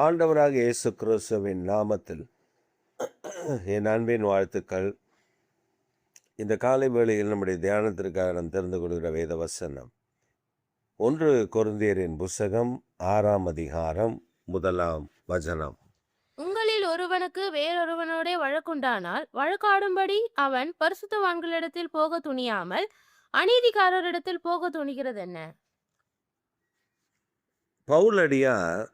ஆண்டவராக இயேசு கிறிஸ்துவின் நாமத்தில் என் அன்பின் வாழ்த்துக்கள். இந்த காலை வேளையில் நம்முடைய தியானத்திற்காக நாம் தெரிந்து கொள்கிற வேத வசனம் 1 கொரிந்தியரின் புஸ்தகம் 6ஆம் அதிகாரம் 1ஆம் வசனம். உங்களில் ஒருவனுக்கு வேறொருவனோடே வழக்குண்டானால் வழக்காடும்படி அவன் பரிசுத்தவான்களிடத்தில் போக துணியாமல் அநீதிக்காரரிடத்தில் போக துணிகிறதென்ன? பவுலடியார்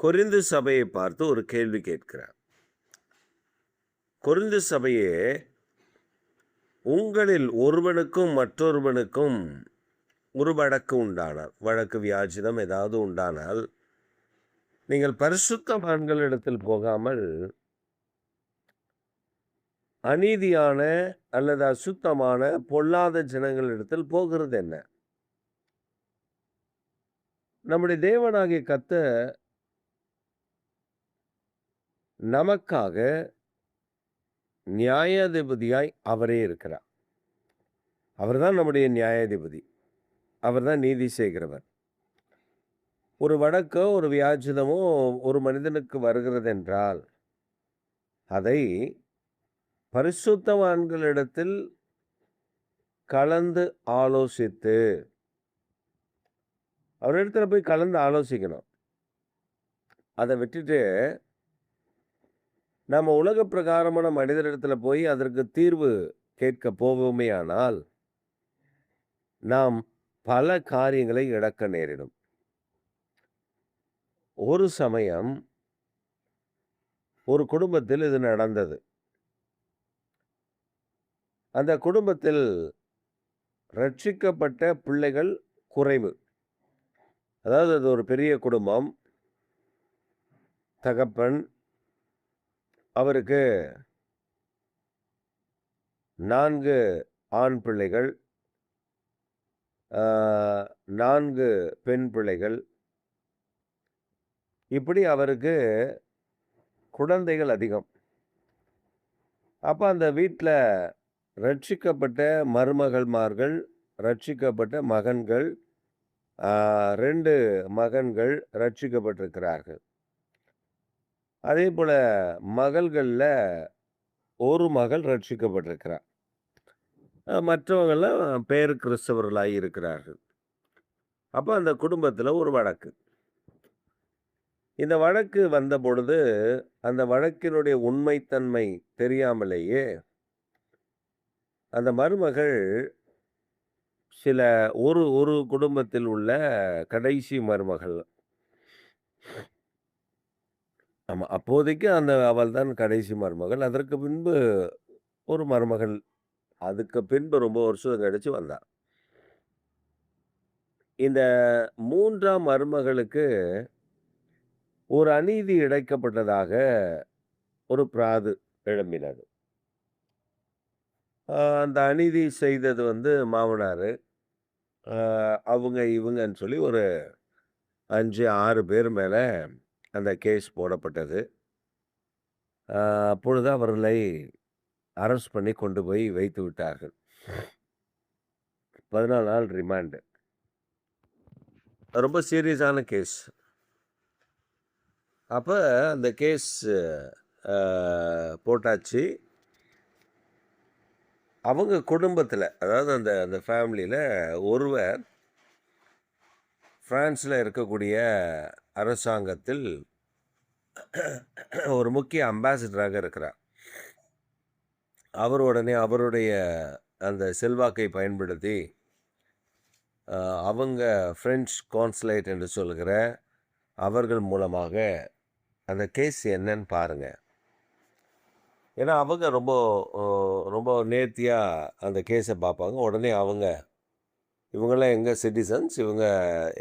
கொரிந்து சபையை பார்த்து ஒரு கேள்வி கேட்கிறார். கொரிந்து சபையே, உங்களில் ஒருவனுக்கும் மற்றொருவனுக்கும் ஒரு வழக்கு உண்டானால், வழக்கு வியாஜிதம் ஏதாவது உண்டானால், நீங்கள் பரிசுத்தவான்களிடத்தில் போகாமல் அநீதியான அல்லது அசுத்தமான பொல்லாத ஜனங்களிடத்தில் போகிறது என்ன? நம்முடைய தேவனாகிய கர்த்தர் நமக்காக நியாயாதிபதியாய் அவரே இருக்கிறார். அவர்தான் நம்முடைய நியாயாதிபதி. அவர்தான் நீதி செய்கிறவர். ஒரு வழக்கோ ஒரு வியாஜிதமோ ஒரு மனிதனுக்கு வருகிறது என்றால், அதை பரிசுத்தவான்களிடத்தில் கலந்து ஆலோசித்து, அவரிடத்துல போய் கலந்து ஆலோசிக்கணும். அதை விட்டுட்டு நம்ம உலக பிரகாரமான மனிதரிடத்துல போய் அதற்கு தீர்வு கேட்க போவோமேயானால், நாம் பல காரியங்களை இழக்க நேரிடும். ஒரு சமயம் ஒரு குடும்பத்தில் இது நடந்தது. அந்த குடும்பத்தில் ரட்சிக்கப்பட்ட பிள்ளைகள் குறைவு. அதாவது அது ஒரு பெரிய குடும்பம். தகப்பன், அவருக்கு 4 ஆண் பிள்ளைகள், 4 பெண் பிள்ளைகள். இப்படி அவருக்கு குழந்தைகள் அதிகம். அப்போ அந்த வீட்டில் ரட்சிக்கப்பட்ட மருமகள்மார்கள், ரட்சிக்கப்பட்ட மகன்கள், 2 மகன்கள் ரட்சிக்கப்பட்டிருக்கிறார்கள். அதே போல் மகள்களில் ஒரு மகள் ரட்சிக்கப்பட்டிருக்கிறார். மற்றவங்கெல்லாம் பேர் கிறிஸ்தவர்களாகி இருக்கிறார்கள். அப்போ அந்த குடும்பத்தில் ஒரு வழக்கு. இந்த வழக்கு வந்த பொழுது அந்த வழக்கினுடைய உண்மைத்தன்மை தெரியாமலேயே அந்த மருமகள் ஒரு குடும்பத்தில் உள்ள கடைசி மருமகள். ஆமாம், அப்போதைக்கு அவள் தான் கடைசி மருமகள். அதற்கு பின்பு ஒரு மருமகள், அதுக்கு பின்பு ரொம்ப வருஷம் கழிச்சு வந்தாள். இந்த 3ஆம் மருமகளுக்கு ஒரு அநீதி இழைக்கப்பட்டதாக ஒரு பிராது எழும்பினது. அந்த அநீதி செய்தது மாமனார், அவங்க இவங்கன்னு சொல்லி ஒரு 5, 6 பேர் மேலே அந்த கேஸ் போடப்பட்டது. அப்பொழுது அவர்களை அரெஸ்ட் பண்ணி கொண்டு போய் வைத்து விட்டார்கள். 14 நாள் ரிமாண்டு. ரொம்ப சீரியஸான கேஸ். அப்போ அந்த கேஸ் போட்டாச்சு. அவங்க குடும்பத்தில், அதாவது அந்த ஃபேமிலியில் ஒருவர் பிரான்ஸில் இருக்கக்கூடிய அரசாங்கத்தில் ஒரு முக்கிய அம்பாசிடராக இருக்கிறார். அவர் உடனே அவருடைய அந்த செல்வாக்கை பயன்படுத்தி அவங்க ஃப்ரெஞ்ச் கான்சுலேட் என்று சொல்கிற அவர்கள் மூலமாக அந்த கேஸ் என்னன்னு பாருங்கள். ஏன்னா அவங்க ரொம்ப ரொம்ப நேர்த்தியாக அந்த கேஸை பார்ப்பாங்க. உடனே இவங்கெல்லாம் எங்கள் சிட்டிசன்ஸ்,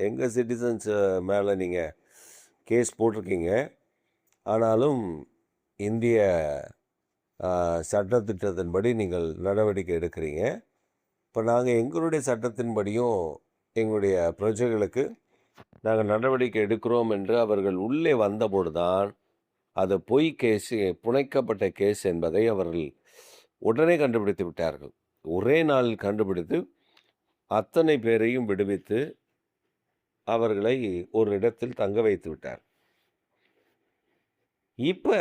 எங்கள் சிட்டிசன்ஸ் மேலே நீங்கள் கேஸ் போட்டிருக்கீங்க, ஆனாலும் இந்திய சட்டத்திட்டத்தின்படி நீங்கள் நடவடிக்கை எடுக்கிறீங்க. இப்போ நாங்கள் எங்களுடைய சட்டத்தின்படியும் எங்களுடைய பிரஜைகளுக்கு நாங்கள் நடவடிக்கை எடுக்கிறோம் என்று அவர்கள் உள்ளே வந்தபோது தான் அது பொய் கேஸ், புனைக்கப்பட்ட கேஸ் என்பதை அவர்கள் உடனே கண்டுபிடித்து விட்டார்கள். ஒரே நாளில் கண்டுபிடித்து அத்தனை பேரையும் விடுவித்து அவர்களை ஒரு இடத்தில் தங்க வைத்து விட்டார். இப்ப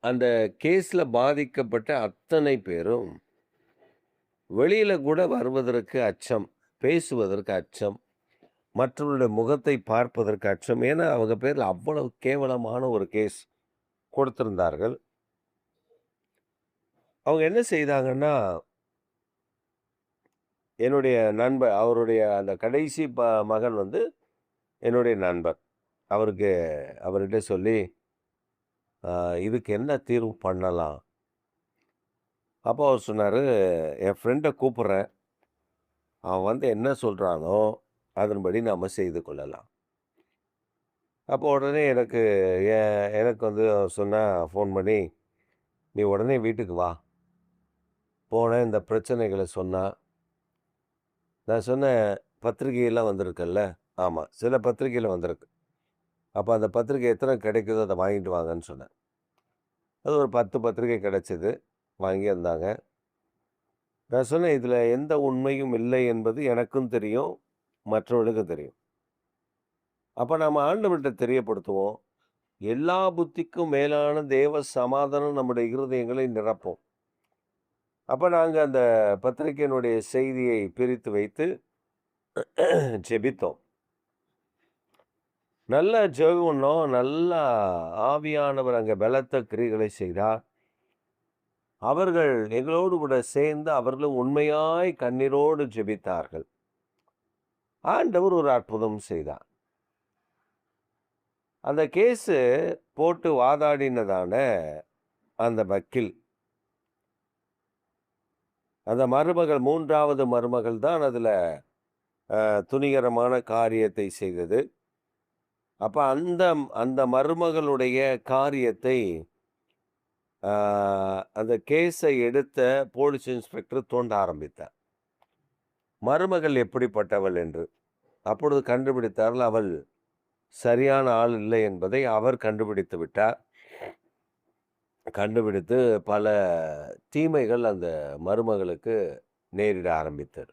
அந்த கேஸ்ல பாதிக்கப்பட்ட அத்தனை பேரும் வெளியில கூட வருவதற்கு அச்சம், பேசுவதற்கு அச்சம், மற்றவர்களுடைய முகத்தை பார்ப்பதற்கு அச்சம். ஏன்னா, அவங்க பேர்ல அவ்வளவு கேவலமான ஒரு கேஸ் கொடுத்திருந்தார்கள். அவங்க என்ன செய்தாங்கன்னா, என்னுடைய நண்பர் அவருடைய அந்த கடைசி மகன் வந்து என்னுடைய நண்பர். அவர்கிட்ட சொல்லி, இதுக்கு என்ன தீர்வு பண்ணலாம்? அப்போ அவர் சொன்னாரு, "என் ஃப்ரெண்ட கூப்பிடுறேன். அவன் வந்து என்ன சொல்றானோ, அதன்படி நாம செய்து கொள்ளலாம்." அப்போ உடனே எனக்கு வந்து அவர் ஃபோன் பண்ணி, "நீ உடனே வீட்டுக்கு வா." போனேன், இந்த பிரச்சனைகள சொன்னான். நான் சொன்னேன், "பத்திரிகைலாம் வந்திருக்குல்ல?" ஆமா. சில பத்திரிகைல வந்திருக்கு. அப்ப அந்த பத்திரிகை எத்தனை கிடைக்குதோ அத வாங்கிட்டு வாங்கன்னு சொன்னேன். அது ஒரு 10 பத்திரிகை கிடைச்சது. வாங்கி வந்தாங்க. நான் சொன்னேன், "இதுல எந்த உண்மையும் இல்லை என்பது எனக்கும் தெரியும், மற்றவர்களுக்கும் தெரியும். அப்ப நாம ஆண்டவர்ட்ட தெரியப்படுத்துவோம். எல்லா புத்திக்கும் மேலான தேவ சமாதானம் நம்முடைய இருதயங்களை நிரப்பும்." அப்ப நாங்க அந்த பத்திரிகையினுடைய செய்தியை பிரித்து வைத்து ஜெபித்தோம். நல்லா ஜெபம் பண்ணோம். நல்லா ஆவியானவர் அங்க பலத்த கிரியைகளை செய்தார். அவர்கள் எங்களோடு கூட சேர்ந்து அவர்களும் உண்மையாய் கண்ணீரோடு ஜெபித்தார்கள். ஆண்டவர் ஒரு அற்புதம் செய்தார். அந்த கேஸு போட்டு வாதாடினதான அந்த வக்கீல், அந்த மருமகள் 3வது மருமகள் தான் அதுல துணிகரமான காரியத்தை செய்தது. அப்ப அந்த அந்த மருமகளுடைய காரியத்தை ஆ அந்த கேஸை எடுத்த போலீஸ் இன்ஸ்பெக்டர் தோண்ட ஆரம்பித்தார். மருமகள் எப்படிப்பட்டவள் என்று. அப்பொழுது கண்டுபிடித்தார்கள், அவள் சரியான ஆள் இல்லை என்பதை அவர் கண்டுபிடித்து விட்டார். கண்டுபிடித்து பல தீமைகள் அந்த மருமகளுக்கு நேரிட ஆரம்பித்தது.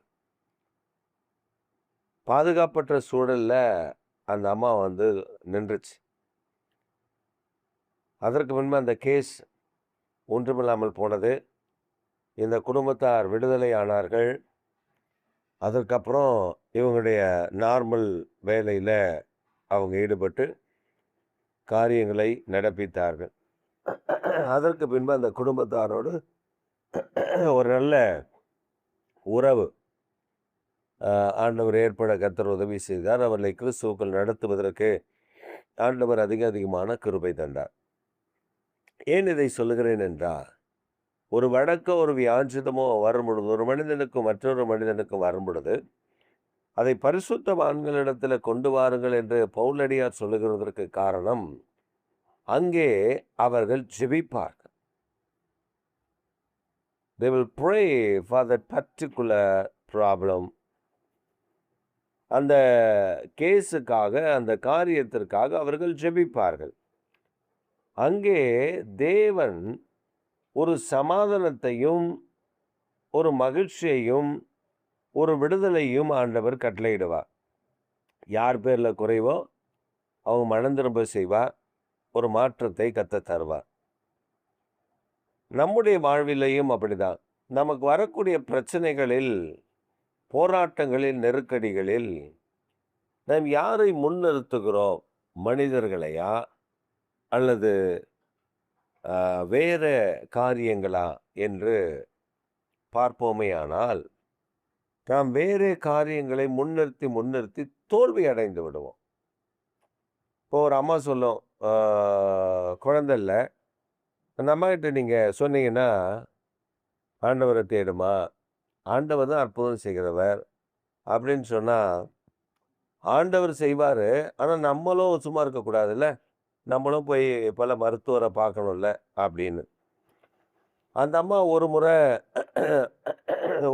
பாதுகாப்பற்ற சூழல்ல அந்த அம்மா வந்து நின்றுச்சு. அதற்கு முன்பு அந்த கேஸ் ஒன்றுமில்லாமல் போனது. இந்த குடும்பத்தார் விடுதலை ஆனார்கள். அதற்கப்புறம் இவங்களுடைய நார்மல் வேலையில அவங்க ஈடுபட்டு காரியங்களை நடப்பித்தார்கள். அதற்கு பின்பு அந்த குடும்பத்தாரோடு ஒரு நல்ல உறவு ஆண்டவர் ஏற்பட கர்த்தர் உதவி செய்தார். அவர்களை கிறிஸ்துவுக்குள் நடத்துவதற்கு ஆண்டவர் அதிகமான கிருபை தந்தார். ஏன் இதை சொல்லுகிறேன் என்றால், ஒரு வழக்கோ ஒரு வியாஜிதமோ வரும்பொழுது, ஒரு மனிதனுக்கும் மற்றொரு மனிதனுக்கும் வரும்பொழுது, அதை பரிசுத்தவான்களிடத்துல கொண்டு வாருங்கள் என்று பவுலடியார் சொல்லுகிறதற்கு காரணம், அங்கே அவர்கள் ஜெபிப்பார்கள். They will pray for that particular problem. அந்த கேஸுக்காக, அந்த காரியத்திற்காக அவர்கள் ஜெபிப்பார்கள். அங்கே தேவன் ஒரு சமாதானத்தையும், ஒரு மகிழ்ச்சியையும், ஒரு விடுதலையும் ஆண்டவர் கட்டளையிடுவார். யார் பேர்ல குறைவோ அவங்க மனம் திரும்ப செய்வார். ஒரு மாற்றத்தை கர்த்தர் தருவார். நம்முடைய வாழ்விலேயும் அப்படிதான். நமக்கு வரக்கூடிய பிரச்சனைகளில், போராட்டங்களில், நெருக்கடிகளில் நாம் யாரை முன்னிறுத்துகிறோம்? மனிதர்களையா? அல்லது வேற காரியங்களா என்று பார்ப்போமேயானால், நாம் வேறே காரியங்களை முன்னிறுத்தி தோல்வி அடைந்து விடுவோம். இப்போ ஒரு அம்மா சொல்லும், குழந்தை இல்ல. அந்த அம்மாகிட்ட நீங்க சொன்னீங்கன்னா, ஆண்டவரை தேடுமா, ஆண்டவர் தான் அற்புதம் செய்கிறவர் அப்படின்னு சொன்னா, ஆண்டவர் செய்வாரு. ஆனா நம்மளும் சும்மா இருக்கக்கூடாதுல்ல. நம்மளும் போய் பல மருத்துவரை பார்க்கணும்ல அப்படின்னு. அந்த அம்மா ஒரு முறை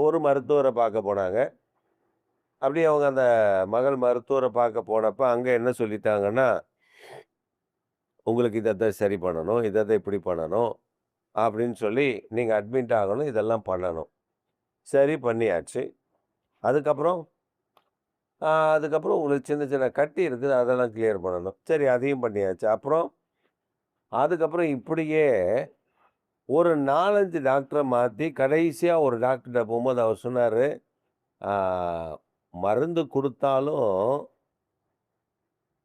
ஒரு மருத்துவரை பார்க்க போனாங்க. அப்படியே அவங்க அந்த மகள் மருத்துவரை பார்க்க போனப்ப அங்க என்ன சொல்லிட்டாங்கன்னா, உங்களுக்கு இத சரி பண்ணணும், இத இப்படி பண்ணணும் அப்படின்னு சொல்லி நீங்க அட்மிட் ஆகணும், இதெல்லாம் பண்ணணும். சரி பண்ணியாச்சு. அதுக்கப்புறம் அதுக்கப்புறம் உங்களுக்கு சின்ன சின்ன கட்டி இருக்குது, அதெல்லாம் கிளியர் பண்ணணும். சரி அதையும் பண்ணியாச்சு. அப்புறம் அதுக்கப்புறம் இப்படியே ஒரு 4, 5 டாக்டர மாத்தி கடைசியா ஒரு டாக்டர்ட்ட போம்போது அவர் சொன்னாரு, "ஆ மருந்து குடுத்தாலும்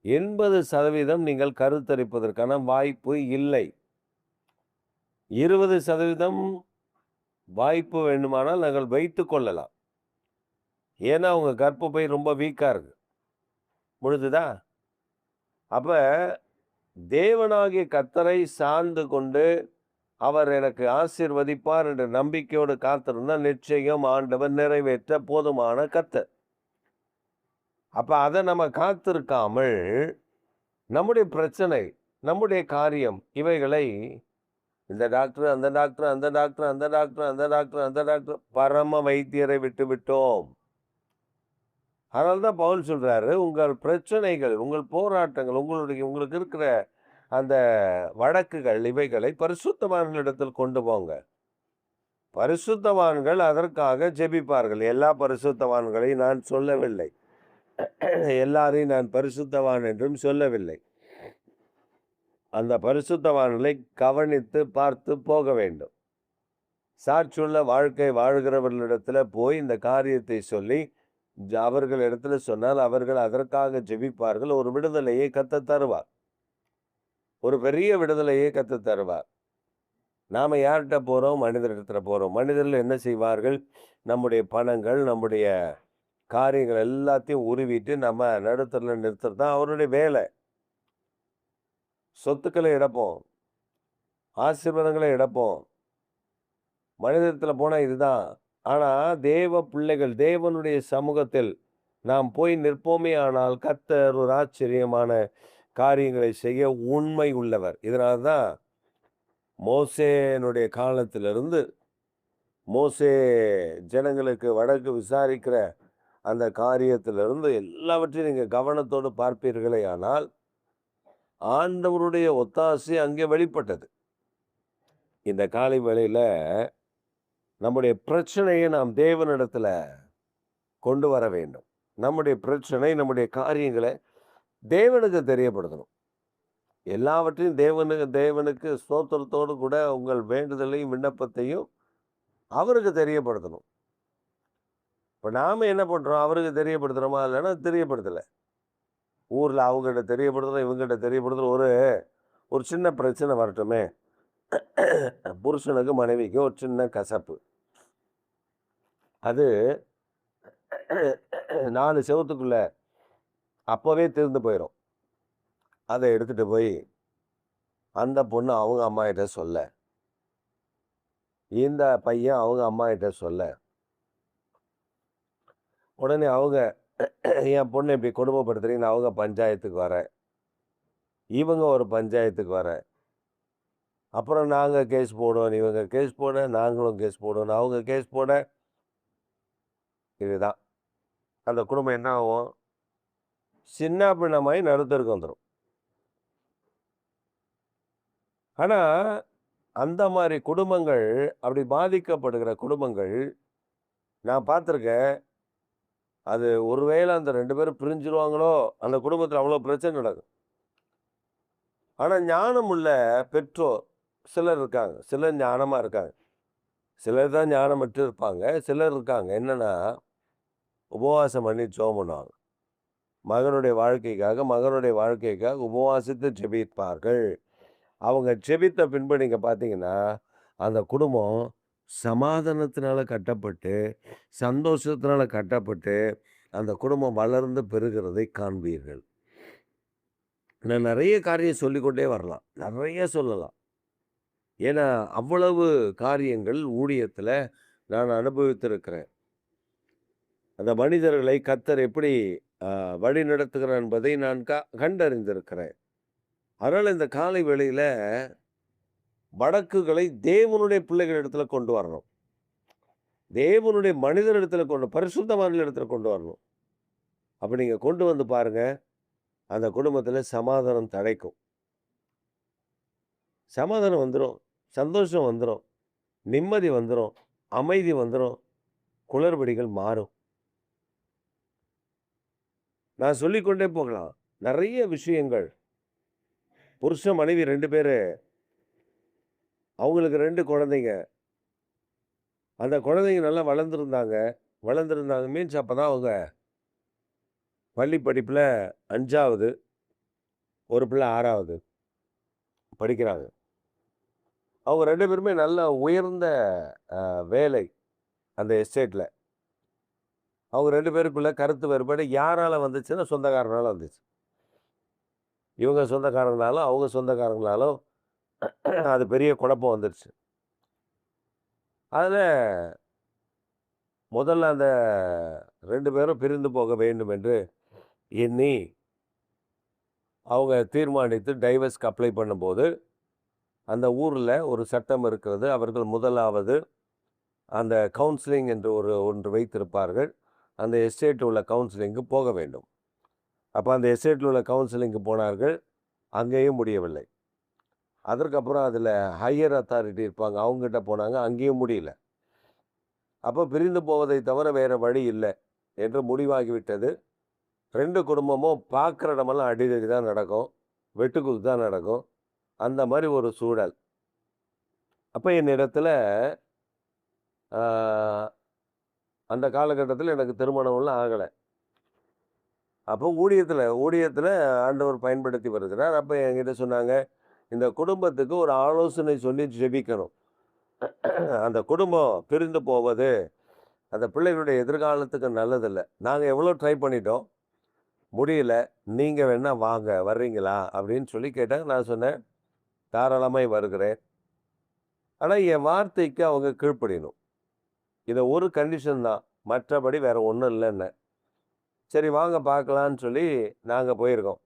80% நீங்கள் கருத்தரிப்பதற்கான வாய்ப்பு இல்லை. 20% வாய்ப்பு வேண்டுமானால் நாங்கள் வைத்துக் கொள்ளலாம். ஏன்னா உங்க கர்ப்பப்பை ரொம்ப வீக்கா இருக்கு." முடிஞ்சுதா? அப்ப தேவனாகிய கர்த்தரை சார்ந்து கொண்டு, அவர் எனக்கு ஆசீர்வதிப்பார் என்ற நம்பிக்கையோடு காத்திருந்தா, நிச்சயம் ஆண்டவர் நிறைவேற்ற போதுமான கர்த்தர். அப்ப அத நம்ம காத்திருக்காமல், நம்முடைய பிரச்சனை, நம்முடைய காரியம் இவைகளை இந்த டாக்டர், அந்த டாக்டர், அந்த டாக்டர், அந்த டாக்டர், அந்த டாக்டர், அந்த டாக்டர் பரம வைத்தியரை விட்டுவிட்டோம். அதனால தான் பவுல் சொல்றாரு, உங்கள் பிரச்சனைகள், உங்கள் போராட்டங்கள், உங்களுக்கு இருக்கிற அந்த வழக்குகள் இவைகளை பரிசுத்தவான்களிடத்தில் கொண்டு போங்க. பரிசுத்தவான்கள் அதற்காக ஜெபிப்பார்கள். எல்லா பரிசுத்தவான்களையும் நான் சொல்லவில்லை. எல்லாரையும் நான் பரிசுத்தவான் என்றும் சொல்லவில்லை. அந்த பரிசுத்தவான்களை கவனித்து பார்த்து போக வேண்டும். சாட்சியுள்ள வாழ்க்கை வாழ்கிறவர்களிடத்துல போய் இந்த காரியத்தை சொல்லி அவர்களிடத்துல சொன்னால் அவர்கள் அதற்காக ஜெபிப்பார்கள். ஒரு விடுதலையை கர்த்தர் தருவார். ஒரு பெரிய விடுதலையை கர்த்தர் தருவார். நாம யார்கிட்ட போறோம்? மனிதரிடத்துல போறோம். மனிதர்கள் என்ன செய்வார்கள்? நம்முடைய பணங்கள், நம்முடைய காரியங்கள் எல்லாத்தையும் உருவிட்டு நம்ம நடுத்தரல நிறுத்துறது தான் அவருடைய வேலை. சொத்துக்களை இழப்போம். ஆசீர்வாதங்களை இழப்போம். மனிதரிடத்துல போனா இதுதான். ஆனா தேவ பிள்ளைகள், தேவனுடைய சமூகத்தில் நாம் போய் நிற்போமே ஆனால் கர்த்தர் ஒரு ஆச்சரியமான காரியங்களை செய்ய உண்மை உள்ளவர். இதனால தான் மோசேயினுடைய காலத்திலிருந்து மோசே ஜனங்களுக்கு வழக்கு விசாரிக்கிற அந்த காரியத்திலிருந்து எல்லாவற்றையும் நீங்க கவனத்தோடு பார்ப்பீர்களேயானால், ஆண்டவருடைய ஒத்தாசை அங்கே வெளிப்பட்டது. இந்த காலை வேளையில நம்முடைய பிரச்சனையை நாம் தேவனிடத்துல கொண்டு வர வேண்டும். நம்முடைய பிரச்சனை, நம்முடைய காரியங்களை தேவனுக்கு தெரியப்படுத்தணும். எல்லாவற்றையும் தேவனுக்கு ஸ்தோத்திரத்தோடு கூட உங்கள் வேண்டுதலையும், விண்ணப்பத்தையும் அவருக்கு தெரியப்படுத்தணும். இப்ப நாம என்ன பண்றோம்? அவருக்கு தெரியப்படுத்துறோமா? இல்லைன்னா தெரியப்படுத்தல. ஊர்ல அவங்ககிட்ட தெரியப்படுத்துறோம், இவங்ககிட்ட தெரியப்படுத்துறோம். ஒரு சின்ன பிரச்சனை வரட்டுமே. புருஷனுக்கு மனைவிக்கும் ஒரு சின்ன கசப்பு. அது 4 செவுத்துக்குள்ள அப்பவே தீர்ந்து போயிரும். அத எடுத்துட்டு போய் அந்த பொண்ணு அவங்க அம்மாகிட்ட சொல்ல. இந்த பையன் அவங்க அம்மாகிட்ட சொல்ல. உடனே அவங்க என் பொண்ண இப்படி கொடுமைப்படுத்துறீங்கன்னு அவங்க பஞ்சாயத்துக்கு வர. இவங்க ஒரு பஞ்சாயத்துக்கு வர. அப்புறம் நாங்க கேஸ் போடுவோம். இவங்க கேஸ் போட, நாங்களும் கேஸ் போடுவோம். அவங்க கேஸ் போட. இதுதான். அந்த குடும்பம் என்ன ஆகும்? சின்ன பின்னமாயி நடுத்தருக்கு வந்துரும். ஆனா, அந்த மாரி குடும்பங்கள், அப்படி பாதிக்கப்படுகிற குடும்பங்கள் நான் பார்த்துருக்கேன். அது ஒருவேளை அந்த 2 பேரும் பிரிஞ்சிருவாங்களோ, அந்த குடும்பத்தில அவ்வளோ பிரச்சனை நடக்கும். ஆனா, ஞானம் உள்ள பெற்றோர் சிலர் இருக்காங்க. சிலர் ஞானமா இருக்காங்க. சிலர் தான் ஞானமற்று இருப்பாங்க. சிலர் இருக்காங்க. என்னன்னா, உபவாசம் பண்ணி ஜெபம் பண்ணுவாங்க. மகனுடைய வாழ்க்கைக்காக உபவாசித்து ஜெபிப்பார்கள். அவங்க ஜெபித்த பின்பு நீங்க பார்த்தீங்கன்னா, அந்த குடும்பம் சமாதானத்தினால கட்டப்பட்டு, சந்தோஷத்தினால கட்டப்பட்டு, அந்த குடும்பம் வளர்ந்து பெருகிறதை காண்பீர்கள். நான் நெறைய காரியம் சொல்லிக்கொண்டே வரலாம். நெறைய சொல்லலாம். ஏன்னா, அவ்வளவு காரியங்கள் ஊழியத்தில நான் அனுபவித்திருக்கிறேன். அந்த மனிதர்களை கர்த்தர் எப்படி வழிநடத்துகிறார் என்பதை நான் கண்டறிந்திருக்கிறேன். அதனால இந்த காலை வேளையில வழக்குகளை தேவனுடைய பிள்ளைகளிடத்துல கொண்டு வரணும். தேவனுடைய மனிதரிடத்துல பரிசுத்தவான்களிடத்துல கொண்டு வரணும். அப்ப நீங்க கொண்டு வந்து பாருங்க, அந்த குடும்பத்துல சமாதானம் தழைக்கும். சமாதானம் வந்துரும். சந்தோஷம் வந்துரும். நிம்மதி வந்துரும். அமைதி வந்துரும். குளறுபடிகள் மாறும். நான் சொல்லிக்கொண்டே போகலாம். நெறைய விஷயங்கள். புருஷன், மனைவி 2 பேரு. அவங்களுக்கு 2 குழந்தைங்க. அந்த குழந்தைங்க நல்லா வளர்ந்திருந்தாங்க. வளர்ந்திருந்தாங்க மீன்ஸ் அப்பதான் அவங்க பள்ளி படிப்புல 5வது, ஒரு பிள்ளை 6வது படிக்கிறாங்க. அவங்க 2 பேருமே நல்ல உயர்ந்த வேலை அந்த எஸ்டேட்ல. அவங்க 2 பேருக்குள்ள கருத்து வேறுபாடு யாரால வந்துச்சுன்னா, சொந்தக்காரனால வந்துச்சு. இவங்க சொந்தக்காரங்களாலும், அவங்க சொந்தக்காரங்களாலும் அது பெரிய குழப்பம் வந்துருச்சு. அதுல முதல்ல அந்த 2 பேரும் பிரிந்து போக வேண்டும் என்று எண்ணி, அவங்க தீர்மானித்து டைவர்ஸ்க்கு அப்ளை பண்ணும்போது, அந்த ஊர்ல ஒரு சட்டம் இருக்கிறது. அவர்கள் முதலாவது அந்த கவுன்சிலிங் என்று ஒன்று வைத்திருப்பார்கள். அந்த எஸ்டேட்ல உள்ள கவுன்சிலிங்க்கு போக வேண்டும். அப்ப அந்த எஸ்டேட்ல உள்ள கவுன்சிலிங்க்கு போனார்கள். அங்கேயும் முடியவில்லை. அதற்கப்புறம் அதில ஹையர் அத்தாரிட்டி இருப்பாங்க. அவங்ககிட்ட போனாங்க. அங்கேயும் முடியல. அப்ப பிரிந்து போவதை தவிர வேற வழி இல்ல என்று முடிவாகிவிட்டது. 2 குடும்பமும் பார்க்குற இடமெல்லாம் அடிதடி தான் நடக்கும். வெட்டுக்குத்து தான் நடக்கும். அந்த மாரி ஒரு சூழல். அப்ப என்னிடத்துல ஆ அந்த காலகட்டத்தில எனக்கு திருமணம்லாம் ஆகல. அப்போ ஊழியத்தில ஆண்டவர் பயன்படுத்தி வருகிறார். அப்ப என்கிட்ட சொன்னாங்க, "இந்த குடும்பத்துக்கு ஒரு ஆலோசனை சொல்லி ஜெபிக்கணும். அந்த குடும்பம் பிரிந்து போவது, அந்த பிள்ளைகளுடைய எதிர்காலத்துக்கு நல்லதில்ல. நாங்க எவ்வளோ ட்ரை பண்ணிட்டோம். முடியல. நீங்க வேணா வாங்க. வர்றீங்களா?" அப்படின்னு சொல்லி கேட்டாங்க. நான் சொன்னேன், "தாராளமாய் வருகிறேன். ஆனா என் வார்த்தைக்கு அவங்க கீழ்ப்படியணும். இது ஒரு கண்டிஷன் தான். மற்றபடி வேற ஒண்ணும் இல்லன்னேன்." சரி வாங்க பார்க்கலான்னு சொல்லி நாங்க போயிருக்கோம்.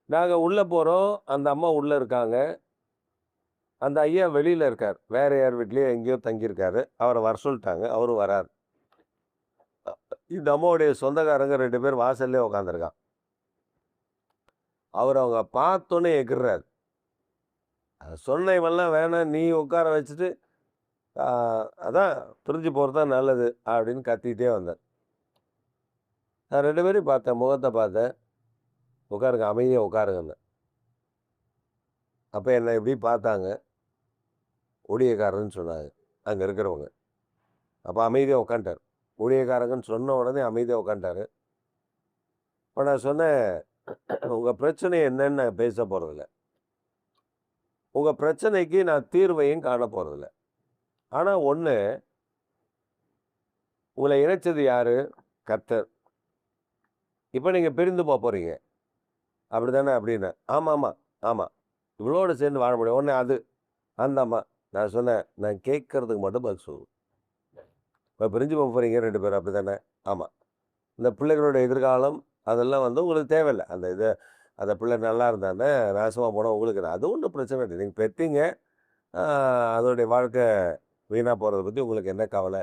நாங்க உள்ள போறோம். அந்த அம்மா உள்ள இருக்காங்க. அந்த ஐயா வெளியில இருக்கார். வேற யார் வீட்லயோ எங்கேயோ தங்கியிருக்காரு. அவர வர சொல்ட்டாங்க. அவரும் வராரு. இந்த அம்மாவுடைய சொந்தக்காரங்க 2 பேர் வாசல்லயே உட்காந்துருக்கான். அவரு அவங்க பார்த்தோனே எகிறறாரு. சொன்ன இவன்லாம் வேணாம் நீ உட்கார வச்சுட்டு, ஆ அதான் பிரிஞ்சு போறது தான் நல்லது அப்படின்னு கத்திட்டே வந்தார். நான் 2 பேரையும் பார்த்தேன். முகத்த பார்த்தேன். உட்காருங்க அமைதியா உட்காருங்கன்னேன். அப்ப என்ன இப்படி பார்த்தாங்க. ஊழியக்காரர்ன்னு சொன்னாங்க. அங்க இருக்கிறவங்க. அப்ப அமைதியா உட்காந்துட்டாரு. ஊழியக்காரங்கன்னு சொன்ன உடனே அமைதியா உட்காந்துட்டாரு. அப்ப நான் சொன்னேன், "உங்க பிரச்சனை என்னன்னு நான் பேச போறதில்ல. உங்க பிரச்சனைக்கு நான் தீர்வையும் காண போறதில்ல. ஆனா ஒண்ணு, உங்கள இணைச்சது யாரு? கர்த்தர். இப்ப நீங்க பிரிந்து போறீங்க. அப்படித்தானே?" அப்படின்னேன். "ஆமாமா, ஆமா. இவளோட சேர்ந்து வாழ முடியும்." உடனே அந்த அம்மா. நான் சொன்னேன், "நான் கேட்கறதுக்கு மட்டும் பதில் சொல்லு. இப்ப பிரிஞ்சு போறீங்க 2 பேரும் அப்படித்தானே?" "ஆமா." இந்த பிள்ளைகளோட எதிர்காலம் அதெல்லாம் வந்து உங்களுக்கு தேவையில்ல. அந்த பிள்ளை நல்லா இருந்தானே, நாசமா போனா உங்களுக்கு என்ன? அது ஒண்ணும் பிரச்சனை இல்ல. நீங்க பெத்தீங்க. ஆ அதோடைய வாழ்க்கை வீணா போறத பத்தி உங்களுக்கு என்ன கவலை?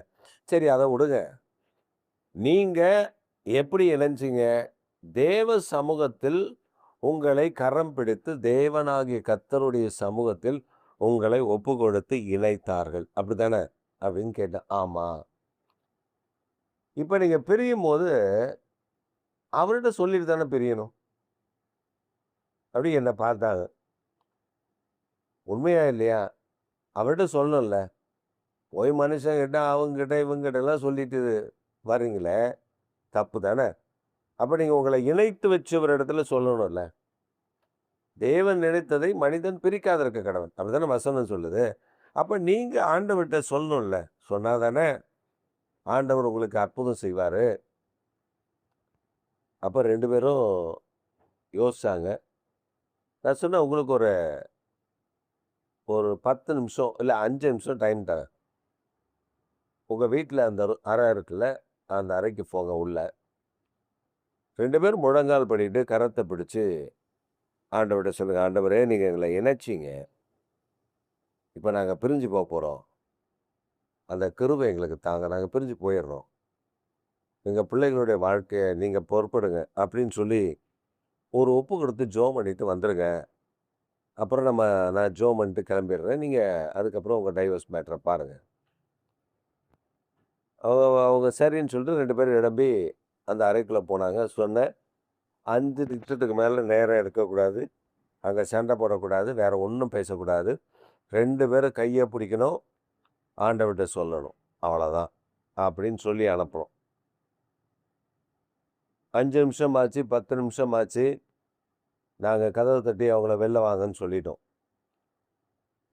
சரி அத விடுங்க. நீங்க எப்படி இணைஞ்சீங்க? தேவ சமூகத்தில் உங்களை கரம் பிடித்து தேவனாகிய கர்த்தருடைய சமூகத்தில் உங்களை ஒப்புக்கொடுத்து இணைத்தார்கள். அப்படித்தானே? அப்படின்னு கேட்டேன். ஆமா. இப்ப நீங்க பிரியும்போது அவர்ட்ட சொல்லிட்டு தானே பிரியணும். அப்படி என்ன பார்த்தாங்க. உண்மையா இல்லையா? அவர்ட்ட சொல்லணும்ல. போய் மனுஷங்கிட்ட, அவங்ககிட்ட, இவங்ககிட்டலாம் சொல்லிட்டு வர்றீங்களே, தப்பு தானே? அப்ப நீங்க உங்கள இணைத்து வச்சவரிடத்துல சொல்லணும்ல. தேவன் நினைத்ததை மனிதன் பிரிக்காதிருக்க கடவன். அப்படித்தானே வசனம் சொல்லுது. அப்ப நீங்க ஆண்டவர்ட்ட சொல்லணும்ல. சொன்னா தானே ஆண்டவர் உங்களுக்கு அற்புதம் செய்வாரு. அப்ப 2 பேரும் யோசிச்சாங்க. நான் சொன்னேன், உங்களுக்கு ஒரு ஒரு 10 நிமிஷம், இல்ல 5 நிமிஷம் டைம் தரேன். உங்க வீட்ல அந்த அறை இருக்குல்ல, அந்த அறைக்கு போங்க உள்ள. 2 பேரும் முழங்கால் படிட்டு கரத்த பிடிச்சு ஆண்டவர்ட்ட சொல்லுங்க. ஆண்டவரே நீங்க எங்கள இணைச்சீங்க. இப்ப நாங்க பிரிஞ்சு போறோம். அந்த கிருபை எங்களுக்கு தாங்க. நாங்க பிரிஞ்சு போயிர்றோம். எங்க பிள்ளைகளுடைய வாழ்க்கைய நீங்க பொறுப்படுங்க. அப்படின்னு சொல்லி ஒரு ஒப்பு கொடுத்து ஜெபம் பண்ணிட்டு வந்துருங்க. அப்புறம் நான் ஜெபம் பண்ணிட்டு கிளம்பிடுறேன். நீங்க அதுக்கப்புறம் உங்க டைவர்ஸ் மேட்டர பாருங்க. அவங்க அவங்க சரின்னு சொல்லிட்டு 2 பேரும் எழும்பி அந்த அறைக்குள்ளே போனாங்க. சொன்னேன், 5 நிமிஷத்துக்கு மேலே நேரம் இருக்கக்கூடாது, அங்கே சண்டை போடக்கூடாது, வேற ஒன்றும் பேசக்கூடாது, 2 பேரும் கையை பிடிக்கணும், ஆண்டவர்கிட்ட சொல்லணும், அவ்வளோதான் அப்படின்னு சொல்லி அனுப்புகிறோம். 5 நிமிஷம் ஆச்சு, 10 நிமிஷம் ஆச்சு. நாங்கள் கதவை தட்டி அவங்கள வெளில வாங்கன்னு சொல்லிட்டோம்.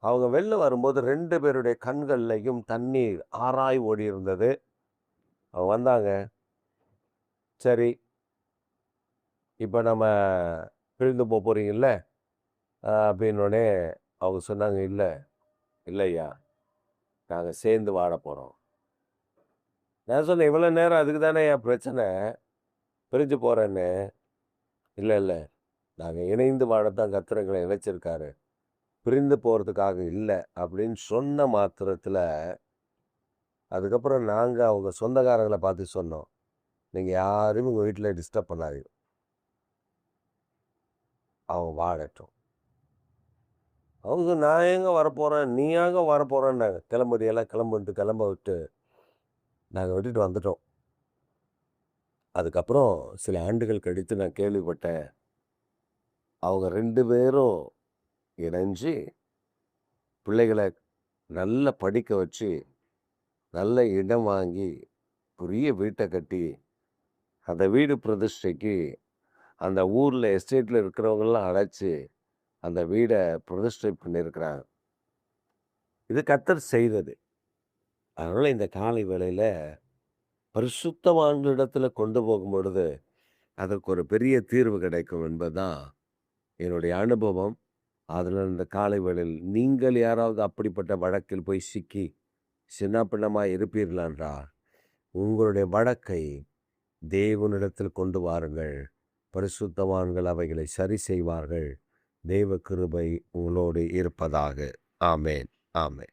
அவங்க வெளில வரும்போது 2 பேருடைய கண்கள்லையும் தண்ணீர் ஆறாய் ஓடி இருந்தது. அவங்க வந்தாங்க. சரி, இப்போ நம்ம பிரிந்து போகிறீங்கல்ல அப்படின்னோடனே அவங்க சொன்னாங்க, இல்லை இல்லையா, நாங்கள் சேர்ந்து வாழ போகிறோம். நான் சொன்னேன், இவ்வளோ நேரம் அதுக்கு தானே என் பிரச்சனை, பிரிஞ்சு போகிறேன்னு. இல்லை இல்லை, நாங்கள் இணைந்து வாழத்தான் கர்த்தர் எங்களை இணைச்சிருக்காரு, பிரிந்து போகிறதுக்காக இல்லை அப்படின்னு சொன்ன மாத்திரத்தில், அதுக்கப்புறம் நாங்கள் அவங்க சொந்தக்காரங்களை பார்த்து சொன்னோம், நீங்கள் யாரும் உங்கள் வீட்டில் டிஸ்டர்ப் பண்ணாதீங்க, அவங்க வாழட்டும். அவங்க நான் எங்கே வரப்போகிறேன், நீ எங்கே வரப்போகிறேன்னாங்க. கிளம்புறியெல்லாம் கிளம்ப விட்டு நாங்கள் விட்டுட்டு வந்துட்டோம். அதுக்கப்புறம் சில ஆண்டுகள் கழித்து நான் கேள்விப்பட்டேன், அவங்க 2 பேரும் இணைஞ்சு பிள்ளைகளை நல்லா படிக்க வச்சு, நல்ல இடம் வாங்கி, பெரிய வீட்டை கட்டி, அந்த வீடு பிரதிஷ்டைக்கு அந்த ஊரில் எஸ்டேட்டில் இருக்கிறவங்கெல்லாம் அழைச்சி அந்த வீடை பிரதிஷ்டை பண்ணியிருக்கிறாங்க. இது கர்த்தர் செய்தது. அதனால் இந்த காலை வேளையில் பரிசுத்தவான்களிடத்தில் கொண்டு போகும் பொழுது அதற்கு ஒரு பெரிய தீர்வு கிடைக்கும் என்பதுதான் என்னுடைய அனுபவம். அதில் இந்த காலை வேளையில் நீங்கள் யாராவது அப்படிப்பட்ட வழக்கில் போய் சிக்கி சின்னப்பின்னமாக இருப்பீர்கள் என்றால், உங்களுடைய வழக்கை தேவனிடத்தில் கொண்டு வாருங்கள். பரிசுத்தவான்கள் அவைகளை சரி செய்வார்கள். தேவ கிருபை உங்களோடு இருப்பதாக. ஆமேன், ஆமேன்.